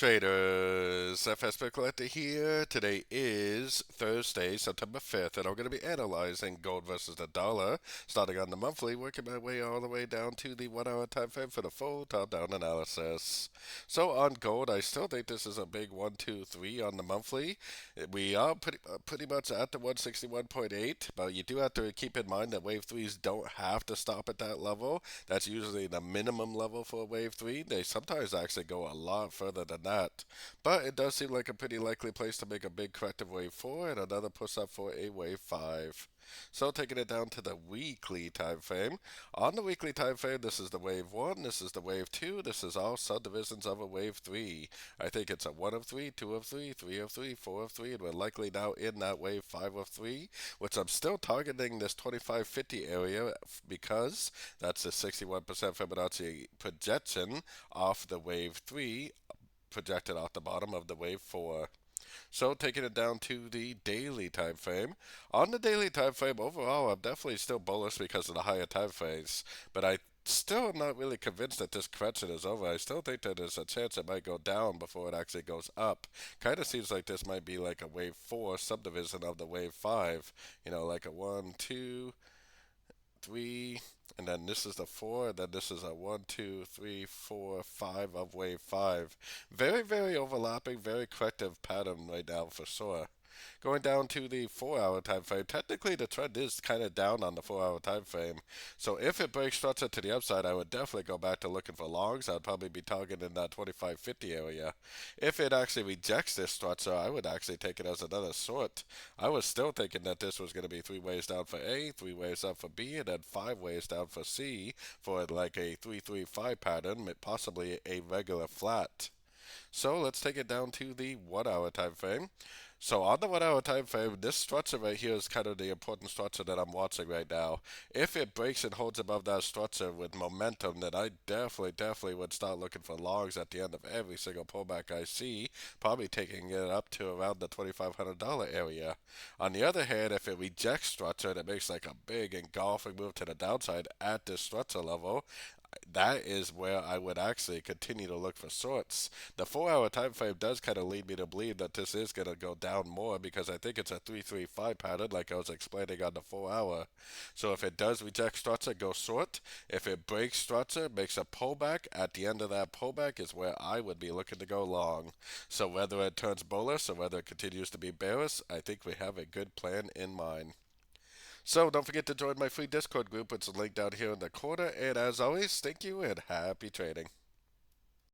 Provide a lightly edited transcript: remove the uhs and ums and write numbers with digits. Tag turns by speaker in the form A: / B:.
A: Traders, FX Pip Collector here. Today is Thursday, September 5th, and I'm going to be analyzing gold versus the dollar, starting on the monthly, working my way all the way down to the 1 hour time frame for the full top-down analysis. So on gold, I still think this is a big 1, 2, 3 on the monthly. We are pretty much at the 161.8, but you do have to keep in mind that wave 3s don't have to stop at that level. That's usually the minimum level for a wave 3. They sometimes actually go a lot further than that. But it does seem like a pretty likely place to make a big corrective wave 4 and another push up for a wave 5. So taking it down to the weekly time frame. On the weekly time frame, this is the wave 1, this is the wave 2, this is all subdivisions of a wave 3. I think it's a 1 of 3, 2 of 3, 3 of 3, 4 of 3, and we're likely now in that wave 5 of 3, which I'm still targeting this 2550 area because that's a 61% Fibonacci projection off the wave 3 projected off the bottom of the wave 4. So taking it down to the daily time frame. On the daily time frame, overall, I'm definitely still bullish because of the higher time frames, but I still am not really convinced that this correction is over. I still think that there's a chance it might go down before it actually goes up. Kind of seems like this might be like a wave 4 subdivision of the wave 5. You know, like a 1, 2, 3, and then this is the 4, and then this is a 1, 2, 3, 4, 5 of wave 5. Very, very overlapping, very corrective pattern right now for sure. Going down to the 4 hour time frame, technically the trend is kind of down on the 4 hour time frame. So if it breaks structure to the upside, I would definitely go back to looking for longs. I'd probably be targeting that 2550 area. If it actually rejects this structure, I would actually take it as another short. I was still thinking that this was going to be 3 ways down for A, 3 ways up for B, and then 5 ways down for C for like a 3-3-5 pattern, possibly a regular flat. So let's take it down to the 1 hour time frame. So on the 1 hour time frame, this structure right here is kind of the important structure that I'm watching right now. If it breaks and holds above that structure with momentum, then I definitely would start looking for longs at the end of every single pullback I see, probably taking it up to around the $2,500 area. On the other hand, if it rejects structure and it makes like a big engulfing move to the downside at this structure level, that is where I would actually continue to look for shorts. The 4 hour time frame does kind of lead me to believe that this is going to go down more because I think it's a 3-3-5 pattern like I was explaining on the 4 hour. So if it does reject structure, go short. If it breaks structure, makes a pullback, at the end of that pullback is where I would be looking to go long. So whether it turns bullish or whether it continues to be bearish, I think we have a good plan in mind. So don't forget to join my free Discord group, which is linked down here in the corner. And as always, thank you and happy trading.